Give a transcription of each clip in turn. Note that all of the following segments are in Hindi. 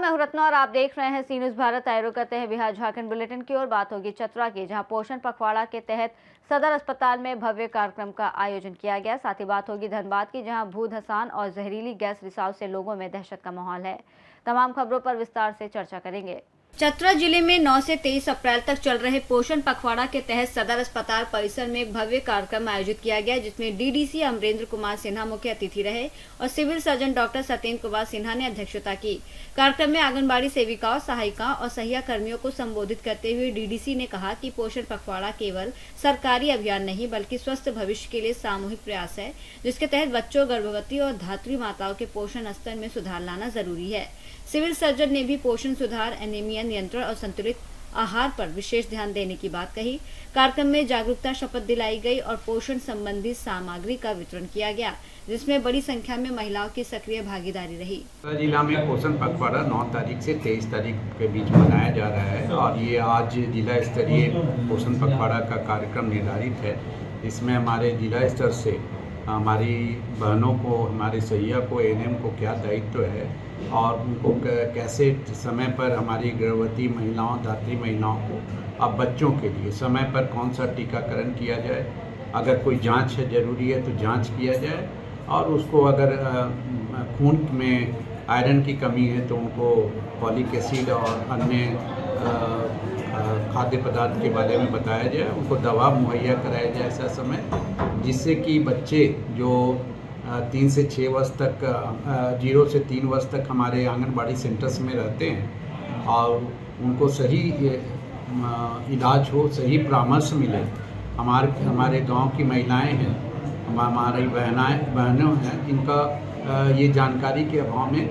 मैं हूं रत्ना और आप देख रहे हैं सी न्यूज़ भारत। आए करते हैं बिहार झारखंड बुलेटिन की ओर। बात होगी चतरा की, जहां पोषण पखवाड़ा के तहत सदर अस्पताल में भव्य कार्यक्रम का आयोजन किया गया। साथ ही बात होगी धनबाद की, जहां भू धसान और जहरीली गैस रिसाव से लोगों में दहशत का माहौल है। तमाम खबरों पर विस्तार से चर्चा करेंगे। चतरा जिले में 9 से 23 अप्रैल तक चल रहे पोषण पखवाड़ा के तहत सदर अस्पताल परिसर में एक भव्य कार्यक्रम आयोजित किया गया, जिसमें डीडीसी अमरेंद्र कुमार सिन्हा मुख्य अतिथि रहे और civil surgeon doctor Satyendra Kumar Sinha ने अध्यक्षता की। कार्यक्रम में आंगनबाड़ी सेविकाओं, सहायिकाओं और सहिया कर्मियों को संबोधित करते हुए डीडीसी ने कहा कि पोषण पखवाड़ा केवल सरकारी अभियान नहीं बल्कि स्वस्थ भविष्य के लिए सामूहिक प्रयास है, जिसके तहत बच्चों, गर्भवती और धात्री माताओं के पोषण स्तर में सुधार लाना जरूरी है। सिविल सर्जन ने भी पोषण सुधार, एनीमिया नियंत्रण और संतुलित आहार पर विशेष ध्यान देने की बात कही। कार्यक्रम में जागरूकता शपथ दिलाई गई और पोषण संबंधी सामग्री का वितरण किया गया, जिसमें बड़ी संख्या में महिलाओं की सक्रिय भागीदारी रही। जिला में पोषण पखवाड़ा 9 तारीख से 23 तारीख के बीच मनाया जा रहा है और ये आज जिला स्तरीय पोषण पखवाड़ा का कार्यक्रम निर्धारित है। इसमें हमारे जिला स्तर से हमारी बहनों को, हमारे सहिया को, एएनएम को क्या दायित्व है और उनको कैसे समय पर हमारी गर्भवती महिलाओं, धात्री महिलाओं को, अब बच्चों के लिए समय पर कौन सा टीकाकरण किया जाए, अगर कोई जांच है ज़रूरी है तो जांच किया जाए और उसको अगर खून में आयरन की कमी है तो उनको फॉलिक एसिड और अन्य खाद्य पदार्थ के बारे में बताया जाए, उनको दवा मुहैया कराया जाए ऐसा समय, जिससे कि बच्चे जो 3 से 6 वर्ष तक 0 से 3 वर्ष तक हमारे आंगनबाड़ी सेंटर्स में रहते हैं और उनको सही इलाज हो, सही परामर्श मिले। हमारे गांव की महिलाएं हैं, हमारी बहनों हैं, इनका ये जानकारी के अभाव में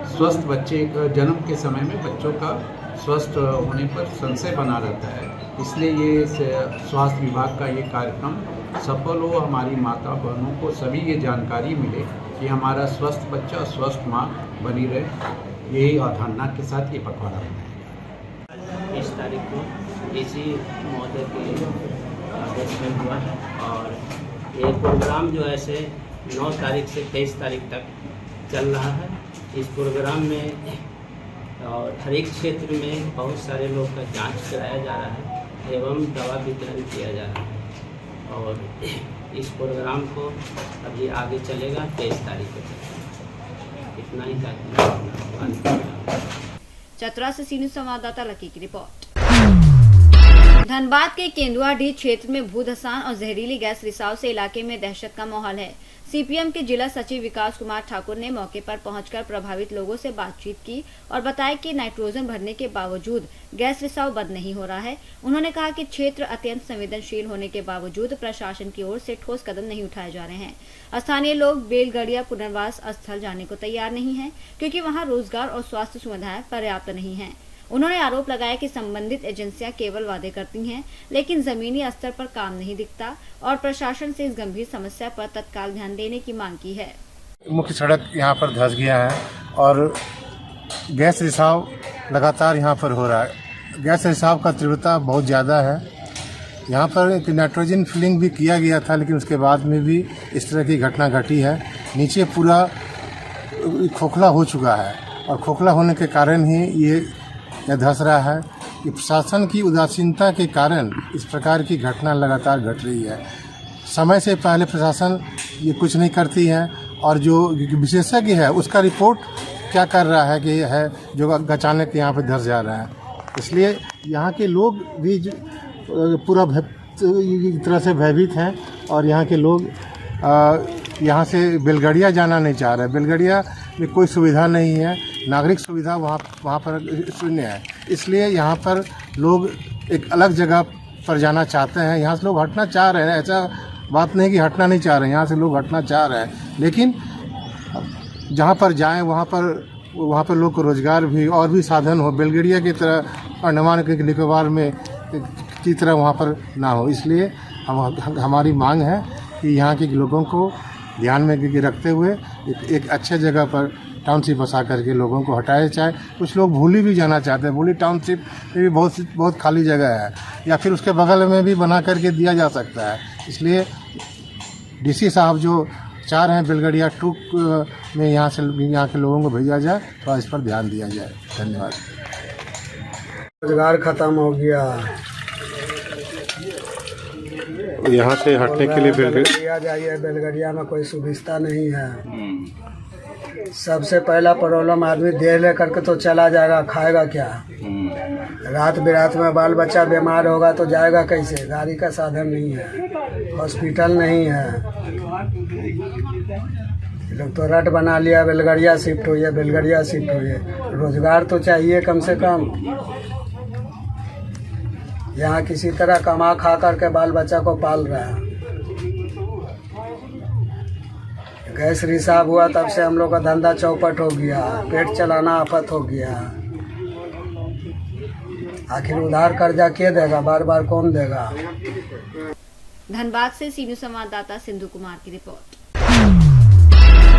स्वस्थ बच्चे का जन्म के समय में बच्चों का स्वस्थ होने पर संशय बना रहता है। इसलिए ये स्वास्थ्य विभाग का ये कार्यक्रम सफल हो, हमारी माता बहनों को सभी ये जानकारी मिले कि हमारा स्वस्थ बच्चा, स्वस्थ माँ बनी रहे। यही अवधारणा के साथ ये पखवाड़ा मनाया जा रहा है। 20 तारीख को डीसी महोदय के आदेश में हुआ और ये प्रोग्राम जो है से 9 तारीख से 23 तारीख तक चल रहा है। इस प्रोग्राम में और हर एक क्षेत्र में बहुत सारे लोग का जांच कराया जा रहा है एवं दवा वितरण किया जा रहा है और इस प्रोग्राम को अभी आगे चलेगा 23 तारीख को चलेगा। इतना ही था। चतरा से सी न्यूज़ संवाददाता लकी की रिपोर्ट। धनबाद के केंदुआडीह क्षेत्र में भू धसान और जहरीली गैस रिसाव से इलाके में दहशत का माहौल है। सीपीएम के जिला सचिव विकास कुमार ठाकुर ने मौके पर पहुंचकर प्रभावित लोगों से बातचीत की और बताया कि नाइट्रोजन भरने के बावजूद गैस रिसाव बंद नहीं हो रहा है। उन्होंने कहा कि क्षेत्र अत्यंत संवेदनशील होने के बावजूद प्रशासन की ओर से ठोस कदम नहीं उठाए जा रहे हैं। स्थानीय लोग बेलगड़िया पुनर्वास स्थल जाने को तैयार नहीं है, क्योंकि वहाँ रोजगार और स्वास्थ्य सुविधाएं पर्याप्त नहीं है। उन्होंने आरोप लगाया कि संबंधित एजेंसियां केवल वादे करती हैं, लेकिन जमीनी स्तर पर काम नहीं दिखता और प्रशासन से इस गंभीर समस्या पर तत्काल ध्यान देने की मांग की है। मुख्य सड़क यहाँ पर धंस गया है और गैस रिसाव लगातार यहाँ पर हो रहा है। गैस रिसाव का तीव्रता बहुत ज़्यादा है। यहाँ पर एक नाइट्रोजन फिलिंग भी किया गया था, लेकिन उसके बाद में भी इस तरह की घटना घटी है। नीचे पूरा खोखला हो चुका है और खोखला होने के कारण ही ये धंस रहा है कि प्रशासन की उदासीनता के कारण इस प्रकार की घटना लगातार घट रही है। समय से पहले प्रशासन ये कुछ नहीं करती है और जो विशेषज्ञ है उसका रिपोर्ट क्या कर रहा है कि है जो अचानक यहाँ पे धंस जा रहा है। इसलिए यहाँ के लोग भी पूरा एक तरह से भयभीत हैं और यहाँ के लोग यहाँ से बेलगड़िया जाना नहीं चाह रहे। बेलगड़िया में कोई सुविधा नहीं है, नागरिक सुविधा वहाँ पर शून्य है। इसलिए यहाँ पर लोग एक अलग जगह पर जाना चाहते हैं। यहाँ से लोग हटना चाह रहे हैं, ऐसा बात नहीं कि हटना नहीं चाह रहे हैं, यहाँ से लोग हटना चाह रहे हैं, लेकिन जहाँ पर जाएं वहाँ पर लोग को रोजगार भी और भी साधन हो, बेलगड़िया की तरह अंडमान के निकोबार में की तरह वहाँ पर ना हो। इसलिए हमारी मांग है कि यहाँ के लोगों को ध्यान में रखते हुए एक अच्छे जगह पर टाउनशिप बसा करके लोगों को हटाया जाए। कुछ लोग भूली भी जाना चाहते हैं, भूली टाउनशिप में भी बहुत खाली जगह है, या फिर उसके बगल में भी बना करके दिया जा सकता है। इसलिए डीसी साहब जो चाह रहे हैं बेलगड़िया 2 में यहाँ के लोगों को भेजा जाए, तो इस पर ध्यान दिया जाए। धन्यवाद। रोजगार खत्म हो गया, यहाँ से हटने के लिए बेलगड़िया जाइए, बेलगड़िया में कोई सुविधा नहीं है। सबसे पहला प्रॉब्लम आदमी दे लेकर के तो चला जाएगा, खाएगा क्या? रात बिरात में बाल बच्चा बीमार होगा तो जाएगा कैसे? गाड़ी का साधन नहीं है, हॉस्पिटल नहीं है। लोग तो रट बना लिया, बेलगड़िया शिफ्ट हुई, बेलगड़िया शिफ्ट हुई। रोजगार तो चाहिए कम से कम। यहाँ किसी तरह कमा खा करके बाल बच्चा को पाल रहा है। गैस रिसाव हुआ तब से हम लोग का धंधा चौपट हो गया, पेट चलाना आफत हो गया। आखिर उधार कर्जा के देगा? बार बार कौन देगा? धनबाद से सीनियर संवाददाता सिंधु कुमार की रिपोर्ट।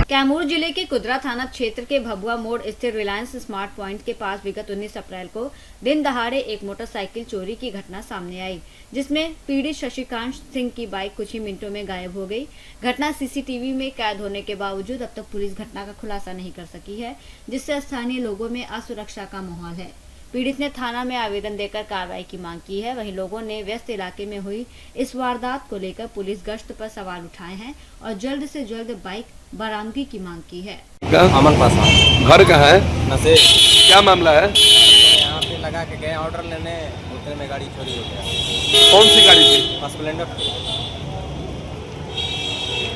कैमूर जिले के कुदरा थाना क्षेत्र के भभुआ मोड़ स्थित रिलायंस स्मार्ट पॉइंट के पास विगत 19 अप्रैल को दिन दहाड़े एक मोटरसाइकिल चोरी की घटना सामने आई, जिसमें पीड़ित शशिकांत सिंह की बाइक कुछ ही मिनटों में गायब हो गई। घटना सीसीटीवी में कैद होने के बावजूद अब तक पुलिस घटना का खुलासा नहीं कर सकी है, जिससे स्थानीय लोगों में असुरक्षा का माहौल है। पीड़ित ने थाना में आवेदन देकर कार्रवाई की मांग की है। वहीं लोगों ने व्यस्त इलाके में हुई इस वारदात को लेकर पुलिस गश्त पर सवाल उठाए हैं और जल्द से जल्द बाइक बरामदगी की मांग की है। अमन पासवान। घर कहाँ है? नशे। क्या मामला है? यहाँ पे लगा के गए ऑर्डर लेने, उतने में गाड़ी चोरी हो गया। कौन सी गाड़ी थी? स्प्लेंडर।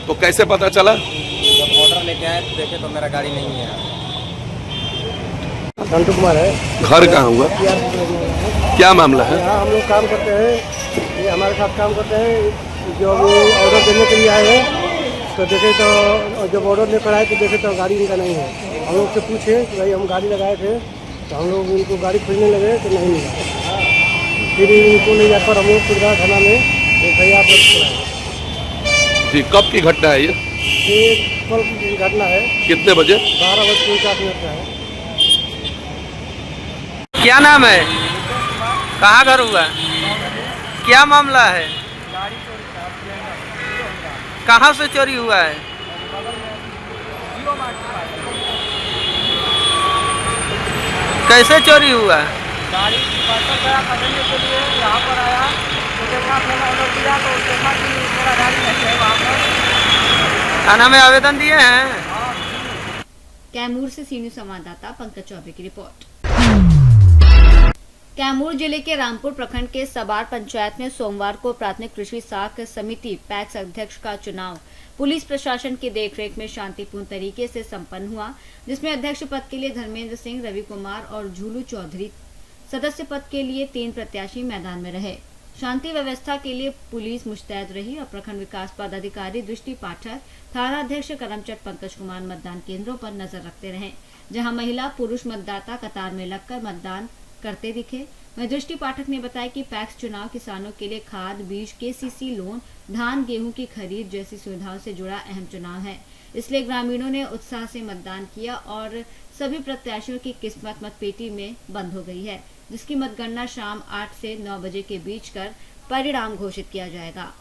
तो कैसे पता चला? जब ऑर्डर लेके आए तो देखे तो मेरा गाड़ी नहीं है। संतु कुमार है। घर कहाँ हुआ? क्या मामला है? यहाँ हम लोग काम करते हैं, ये हमारे साथ काम करते हैं। जो अभी ऑर्डर देने के लिए आए हैं तो देखे तो जब ऑर्डर लेकर आए तो देखे तो गाड़ी इनका नहीं है। हम लोग से पूछे कि भाई हम गाड़ी लगाए थे, तो हम लोग इनको गाड़ी खोजने लगे तो नहीं मिला। फिर इनको ले जाकर हम लोग कुदरा थाना में FIR दर्ज कराए। जी, कब की घटना है ये? कल की घटना है। कितने बजे? 12:49 का है। क्या नाम है? कहाँ घर हुआ? क्या मामला है? कहाँ से चोरी हुआ है? कैसे चोरी हुआ? गाड़ी खरीदने के लिए यहाँ पर आया तो देखा, मैंने ऑर्डर दिया तो देखा कि मेरा गाड़ी नहीं है वहाँ पर। थाना में आवेदन दिए हैं। कैमूर से सीनियर संवाददाता पंकज चौबे की रिपोर्ट। कैमूर जिले के रामपुर प्रखंड के सबार पंचायत में सोमवार को प्राथमिक कृषि साख समिति पैक्स अध्यक्ष का चुनाव पुलिस प्रशासन की देखरेख में शांतिपूर्ण तरीके से संपन्न हुआ, जिसमें अध्यक्ष पद के लिए धर्मेंद्र सिंह, रवि कुमार और झूलू चौधरी, सदस्य पद के लिए 3 प्रत्याशी मैदान में रहे। शांति व्यवस्था के लिए पुलिस मुस्तैद रही और प्रखंड विकास पदाधिकारी दृष्टि पाठक, थाना अध्यक्ष करमचट पंकज कुमार मतदान केंद्रों पर नजर रखते रहे, जहां महिला पुरुष मतदाता कतार में लगकर मतदान करते दिखे। वहीं दृष्टि पाठक ने बताया कि पैक्स चुनाव किसानों के लिए खाद, बीज, KCC लोन, धान गेहूं की खरीद जैसी सुविधाओं से जुड़ा अहम चुनाव है, इसलिए ग्रामीणों ने उत्साह से मतदान किया और सभी प्रत्याशियों की किस्मत मतपेटी में बंद हो गई है, जिसकी मतगणना शाम 8 से 9 बजे के बीच कर परिणाम घोषित किया जाएगा।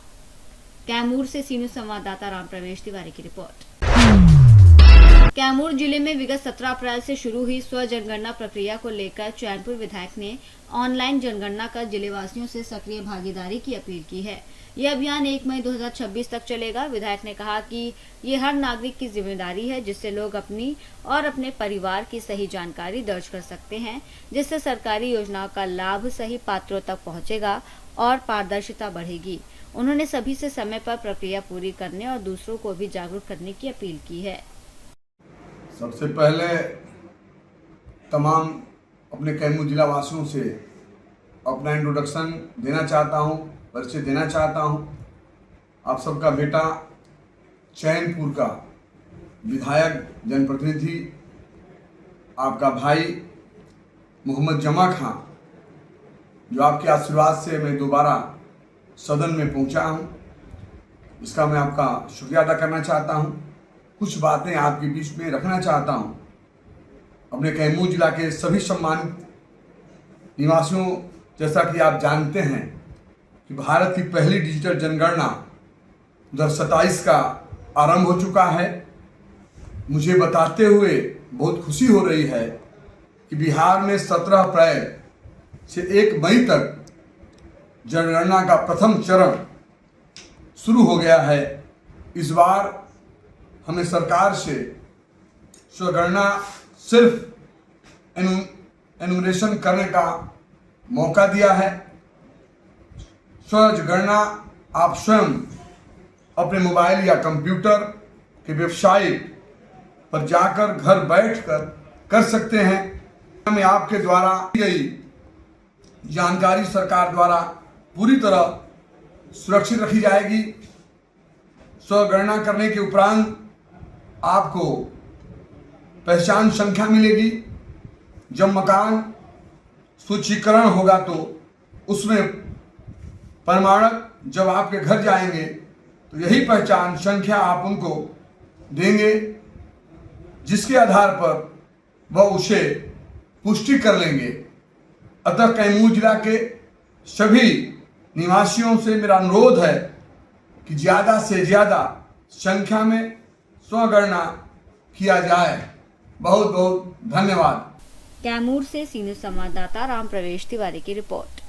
कैमूर से सीनियर संवाददाता राम प्रवेश तिवारी की रिपोर्ट। कैमूर जिले में विगत 17 अप्रैल से शुरू हुई स्व जनगणना प्रक्रिया को लेकर चैनपुर विधायक ने ऑनलाइन जनगणना कर जिलेवासियों से सक्रिय भागीदारी की अपील की है। यह अभियान 1 मई 2026 तक चलेगा। विधायक ने कहा कि ये हर नागरिक की जिम्मेदारी है, जिससे लोग अपनी और अपने परिवार की सही जानकारी दर्ज कर सकते हैं, जिससे सरकारी योजनाओं का लाभ सही पात्रों तक पहुंचेगा और पारदर्शिता बढ़ेगी। उन्होंने सभी से समय पर प्रक्रिया पूरी करने और दूसरों को भी जागरूक करने की अपील की है। सबसे पहले तमाम अपने कैमूर जिला वासियों से अपना इंट्रोडक्शन देना चाहता हूँ, परिचय देना चाहता हूँ। आप सबका बेटा चैनपुर का विधायक जनप्रतिनिधि, आपका भाई मोहम्मद जमा खां, जो आपके आशीर्वाद से मैं दोबारा सदन में पहुँचा हूँ, इसका मैं आपका शुक्रिया अदा करना चाहता हूँ। कुछ बातें आपके बीच में रखना चाहता हूं। अपने कैमूर जिला के सभी सम्मानित निवासियों, जैसा कि आप जानते हैं कि भारत की पहली डिजिटल जनगणना 2027 का आरंभ हो चुका है। मुझे बताते हुए बहुत खुशी हो रही है कि बिहार में 17 अप्रैल से 1 मई तक जनगणना का प्रथम चरण शुरू हो गया है। इस बार हमें सरकार से स्वगणना सिर्फ एनुमरेशन करने का मौका दिया है। स्वगणना आप स्वयं अपने मोबाइल या कंप्यूटर के वेबसाइट पर जाकर घर बैठकर कर सकते हैं। हमें आपके द्वारा दी गई जानकारी सरकार द्वारा पूरी तरह सुरक्षित रखी जाएगी। स्वगणना करने के उपरांत आपको पहचान संख्या मिलेगी। जब मकान सूचीकरण होगा तो उसमें प्रमाणक जब आपके घर जाएंगे तो यही पहचान संख्या आप उनको देंगे, जिसके आधार पर वह उसे पुष्टि कर लेंगे। अतः कैमूर जिला के सभी निवासियों से मेरा अनुरोध है कि ज़्यादा से ज़्यादा संख्या में स्वगणना किया जाए। बहुत बहुत धन्यवाद। कैमूर से सीनियर संवाददाता राम प्रवेश तिवारी की रिपोर्ट।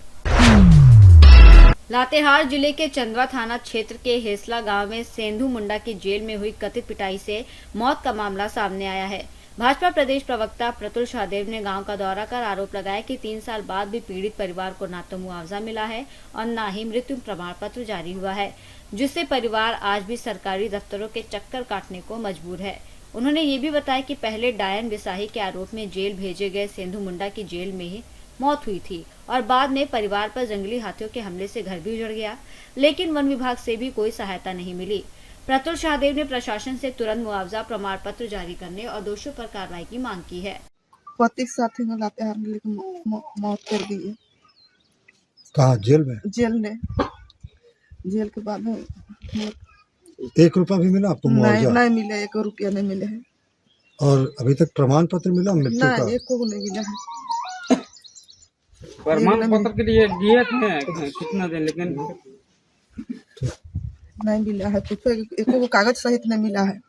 लातेहार जिले के चंदवा थाना क्षेत्र के हेसला गांव में सेंधु मुंडा की जेल में हुई कथित पिटाई से मौत का मामला सामने आया है। भाजपा प्रदेश प्रवक्ता प्रतुल शाहदेव ने गांव का दौरा कर आरोप लगाया कि 3 साल बाद भी पीड़ित परिवार को न तो मुआवजा मिला है और न ही मृत्यु प्रमाण पत्र जारी हुआ है, जिससे परिवार आज भी सरकारी दफ्तरों के चक्कर काटने को मजबूर है। उन्होंने ये भी बताया कि पहले डायन बिसाही के आरोप में जेल भेजे गए सेंधु मुंडा की जेल में ही मौत हुई थी और बाद में परिवार पर जंगली हाथियों के हमले से घर भी उजड़ गया, लेकिन वन विभाग से भी कोई सहायता नहीं मिली। प्रतुल शाहदेव ने प्रशासन से तुरंत मुआवजा प्रमाण पत्र जारी करने और दोषियों पर कार्रवाई की मांग की है। पति साथी में लातेहार में लेकर मौत कर दी है। कहाँ जेल में? जेल में। जेल के बाद में 1 रुपया भी मिला आपको मुआवजा? नहीं मिला, 1 रुपया नहीं मिले है। और अभी तक प्रमाण पत्र मिला मृत्यु का? नहीं, 1 को नहीं मिला है। प्रमाण पत्र के लिए दिए थे कितना दिन, लेकिन नहीं मिला है। तो 1 को कागज सहित नहीं मिला है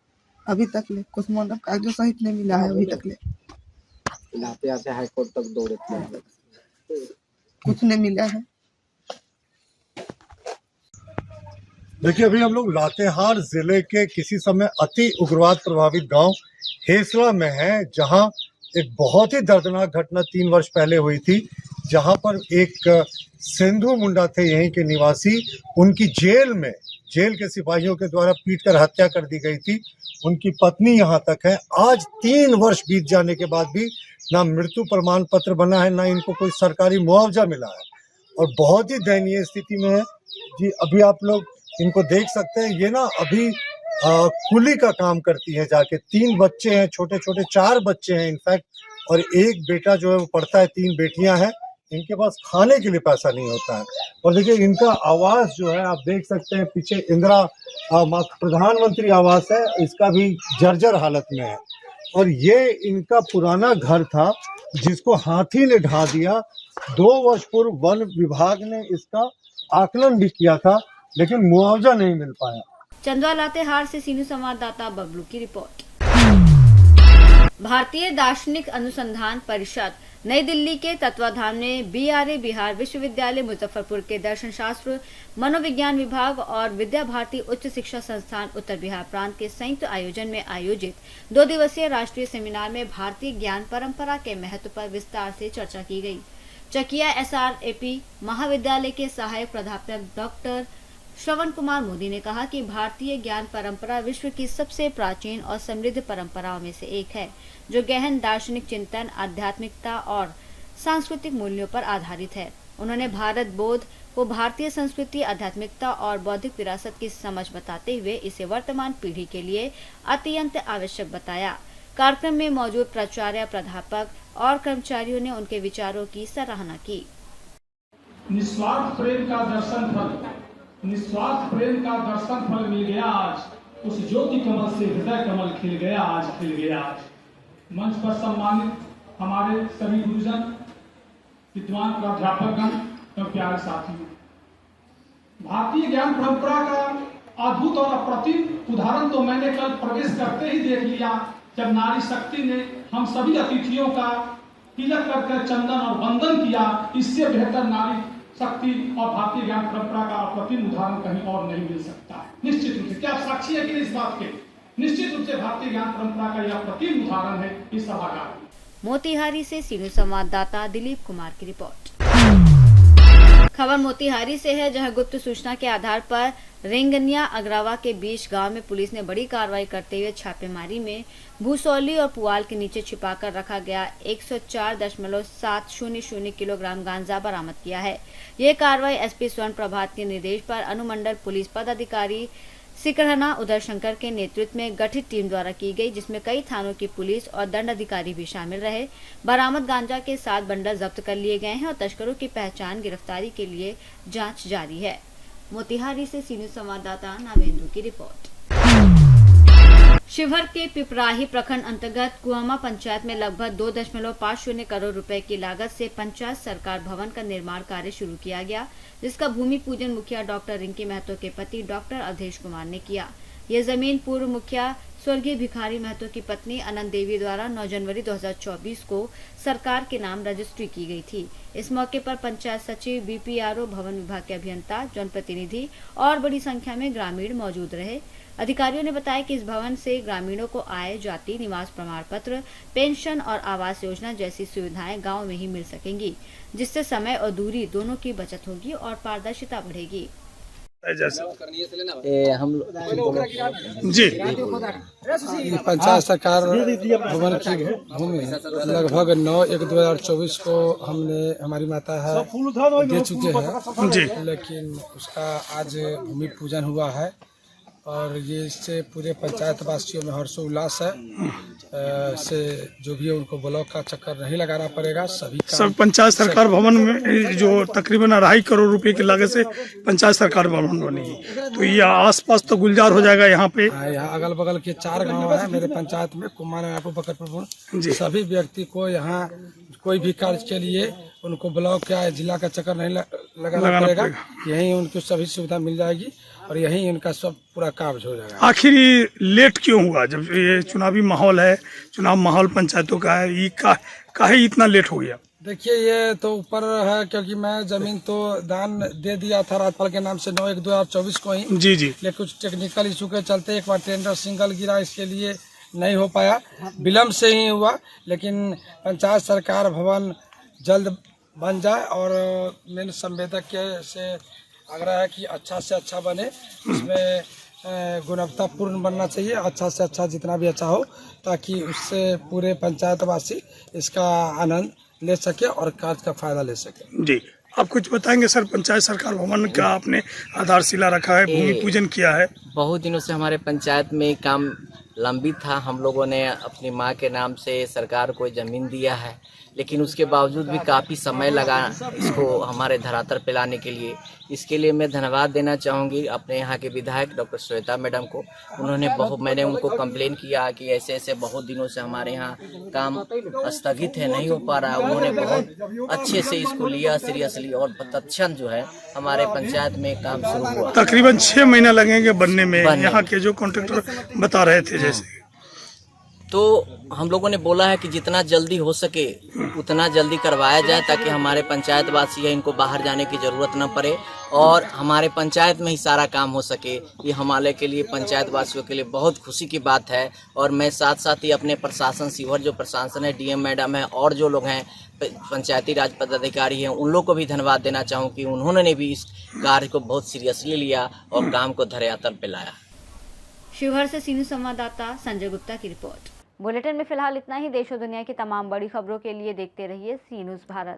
अभी तक ले। कुछ मतलब कागज सहित नहीं मिला है अभी तक ले। आते आते हाई कोर्ट तक दौड़े थे, कुछ नहीं मिला है। देखिए, अभी हम लोग लातेहार जिले के किसी समय अति उग्रवाद प्रभावित गांव हेसला में हैं, जहां एक बहुत ही दर्दनाक घटना 3 वर्ष पहले हुई थी, जहां पर एक सेंधु मुंडा थे यहीं के निवासी, उनकी जेल के सिपाहियों के द्वारा पीटकर हत्या कर दी गई थी। उनकी पत्नी यहाँ तक है। आज 3 वर्ष बीत जाने के बाद भी ना मृत्यु प्रमाण पत्र बना है, ना इनको कोई सरकारी मुआवजा मिला है और बहुत ही दयनीय स्थिति में है जी। अभी आप लोग इनको देख सकते हैं। ये ना अभी कुली का काम करती है जाके। 3 बच्चे हैं, छोटे छोटे 4 बच्चे हैं इनफैक्ट, और एक बेटा जो है वो पढ़ता है, 3 बेटियां हैं। इनके पास खाने के लिए पैसा नहीं होता है। और देखिए, इनका आवास जो है आप देख सकते हैं, पीछे इंदिरा प्रधानमंत्री आवास है, इसका भी जर्जर हालत में है। और ये इनका पुराना घर था जिसको हाथी ने ढा दिया। 2 वर्ष पूर्व वन विभाग ने इसका आकलन भी किया था, लेकिन मुआवजा नहीं मिल पाया। चंदवा लातेहार से सीनियर संवाददाता बबलू की रिपोर्ट। भारतीय दार्शनिक अनुसंधान परिषद नई दिल्ली के तत्वाधान में BRA बिहार विश्वविद्यालय मुजफ्फरपुर के दर्शन शास्त्र, मनोविज्ञान विभाग और विद्या भारती उच्च शिक्षा संस्थान उत्तर बिहार प्रांत के संयुक्त आयोजन में आयोजित 2 दिवसीय राष्ट्रीय सेमिनार में भारतीय ज्ञान परंपरा के महत्व पर विस्तार से चर्चा की गई। चकिया SRAP महाविद्यालय के सहायक प्राध्यापक डॉक्टर श्रवण कुमार मोदी ने कहा कि भारतीय ज्ञान परंपरा विश्व की सबसे प्राचीन और समृद्ध परंपराओं में से एक है, जो गहन दार्शनिक चिंतन, आध्यात्मिकता और सांस्कृतिक मूल्यों पर आधारित है। उन्होंने भारत बोध को भारतीय संस्कृति, आध्यात्मिकता और बौद्धिक विरासत की समझ बताते हुए इसे वर्तमान पीढ़ी के लिए अत्यंत आवश्यक बताया। कार्यक्रम में मौजूद प्राचार्य, प्राध्यापक और कर्मचारियों ने उनके विचारों की सराहना की। निस्वार्थ प्रेम का दर्शन फल मिल गया आज, उस ज्योति कमल से हृदय कमल खिल गया आज। मंच पर सम्मानित हमारे सभी गुरुजन, विद्वान प्राध्यापकगण एवं प्यारे साथियों, भारतीय ज्ञान परंपरा का अद्भुत और अप्रतिम उदाहरण तो मैंने कल प्रवेश करते ही देख लिया, जब नारी शक्ति ने हम सभी अतिथियों का तिलक करके चंदन और वंदन किया। इससे बेहतर नारी शक्ति और भारतीय ज्ञान परंपरा का अप्रतिम उदाहरण कहीं और नहीं मिल सकता है। निश्चित रूप से, क्या आप साक्षी है कि इस बात के? निश्चित रूप से भारतीय ज्ञान परंपरा का यह अप्रतिम उदाहरण है इस सभागार में। मोतिहारी से सीनू संवाददाता दिलीप कुमार की रिपोर्ट। खबर मोतिहारी से है, जहां गुप्त सूचना के आधार पर रेंगनिया अग्रावा के बीच गांव में पुलिस ने बड़ी कार्रवाई करते हुए छापेमारी में भूसौली और पुआल के नीचे छिपाकर रखा गया 104.700 किलोग्राम गांजा बरामद किया है। ये कार्रवाई एसपी स्वर्ण प्रभात के निर्देश पर अनुमंडल पुलिस पदाधिकारी सिकरहना उदयशंकर के नेतृत्व में गठित टीम द्वारा की गई, जिसमें कई थानों की पुलिस और दंड अधिकारी भी शामिल रहे। बरामद गांजा के 7 बंडल जब्त कर लिए गए हैं और तस्करों की पहचान गिरफ्तारी के लिए जांच जारी है। मोतिहारी से सीनियर संवाददाता नावेंदु की रिपोर्ट। शिवहर के पिपराही प्रखंड अंतर्गत कुआमा पंचायत में लगभग 2.50 करोड़ रुपए की लागत से पंचायत सरकार भवन का निर्माण कार्य शुरू किया गया, जिसका भूमि पूजन मुखिया डॉक्टर रिंकी महतो के पति डॉक्टर अवधेश कुमार ने किया। यह जमीन पूर्व मुखिया स्वर्गीय भिखारी महतो की पत्नी अनंत देवी द्वारा 9 जनवरी 2024 को सरकार के नाम रजिस्ट्री की गई थी। इस मौके पर पंचायत सचिव, बीपीआरओ, भवन विभाग के अभियंता, जनप्रतिनिधि और बड़ी संख्या में ग्रामीण मौजूद रहे। अधिकारियों ने बताया कि इस भवन से ग्रामीणों को आय, जाति, निवास प्रमाण पत्र, पेंशन और आवास योजना जैसी सुविधाएं गांव में ही मिल सकेंगी, जिससे समय और दूरी दोनों की बचत होगी और पारदर्शिता बढ़ेगी। हम जी, पंचायत सरकार भवन की भूमि लगभग 9/1/2024 को हमने हमारी माता है दे चुके हैं जी, लेकिन उसका आज भूमि पूजन हुआ है और ये इससे पूरे पंचायत वासियों में हर्षोल्लास है। से जो भी है उनको ब्लॉक का चक्कर नहीं लगाना पड़ेगा। सब पंचायत सरकार भवन में जो तकरीबन 2.5 करोड़ रुपए की लागत से पंचायत सरकार भवन बनेगी, तो ये आसपास तो गुलजार हो जाएगा। यहाँ पे यहाँ अगल बगल के 4 गांव है मेरे पंचायत में, कुमार, बकरपुर, सभी व्यक्ति को यहाँ कोई भी कार्य के लिए उनको ब्लॉक या जिला का चक्कर नहीं लगाना पड़ेगा। यहीं उनको सभी सुविधा मिल जाएगी और यहीं उनका सब पूरा काम हो जाएगा। आखिर ये लेट क्यों हुआ? जब ये चुनावी माहौल है, चुनाव माहौल पंचायतों का है, ये काहे इतना लेट हो गया? देखिए, ये तो ऊपर है क्योंकि मैं जमीन तो दान दे दिया था राजपाल के नाम से 9/1/2024 को ही जी, लेकिन कुछ टेक्निकल इशू के चलते एक बार टेंडर सिंगल गिरा, इसके लिए नहीं हो पाया, विलम्ब से ही हुआ। लेकिन पंचायत सरकार भवन जल्द बन जाए और मेन संवेदक से आग्रह है कि अच्छा से अच्छा बने, इसमें गुणवत्तापूर्ण बनना चाहिए, अच्छा से अच्छा जितना भी अच्छा हो, ताकि उससे पूरे पंचायतवासी इसका आनंद ले सके और कार्य का फायदा ले सके। जी, आप कुछ बताएंगे सर? पंचायत सरकार भवन का आपने आधारशिला रखा है, भूमि पूजन किया है। बहुत दिनों से हमारे पंचायत में काम लंबित था। हम लोगों ने अपनी माँ के नाम से सरकार को जमीन दिया है, लेकिन उसके बावजूद भी काफ़ी समय लगा इसको हमारे धरातल पे लाने के लिए। इसके लिए मैं धन्यवाद देना चाहूँगी अपने यहाँ के विधायक डॉक्टर श्वेता मैडम को। मैंने उनको कंप्लेन किया कि ऐसे ऐसे बहुत दिनों से हमारे यहाँ काम स्थगित है, नहीं हो पा रहा। उन्होंने बहुत अच्छे से इसको लिया सीरियसली और तत्क्षण जो है हमारे पंचायत में काम शुरू हुआ। तकरीबन 6 महीना लगेंगे बनने में, यहाँ के जो कॉन्ट्रैक्टर बता रहे थे जैसे। तो हम लोगों ने बोला है कि जितना जल्दी हो सके उतना जल्दी करवाया जाए, ताकि हमारे पंचायत वासी है इनको बाहर जाने की ज़रूरत न पड़े और हमारे पंचायत में ही सारा काम हो सके। ये हमारे के लिए, पंचायत वासियों के लिए बहुत खुशी की बात है। और मैं साथ साथ ही अपने प्रशासन, शिवहर जो प्रशासन है, डीएम मैडम है और जो लोग हैं पंचायती राज पदाधिकारी हैं, उन लोग को भी धन्यवाद देना चाहूँ कि उन्होंने भी इस कार्य को बहुत सीरियसली लिया और काम को धरातल पे लाया। शिवहर से सीनियर संवाददाता संजय गुप्ता की रिपोर्ट। बुलेटिन में फिलहाल इतना ही। देश और दुनिया की तमाम बड़ी खबरों के लिए देखते रहिए सी न्यूज़ भारत।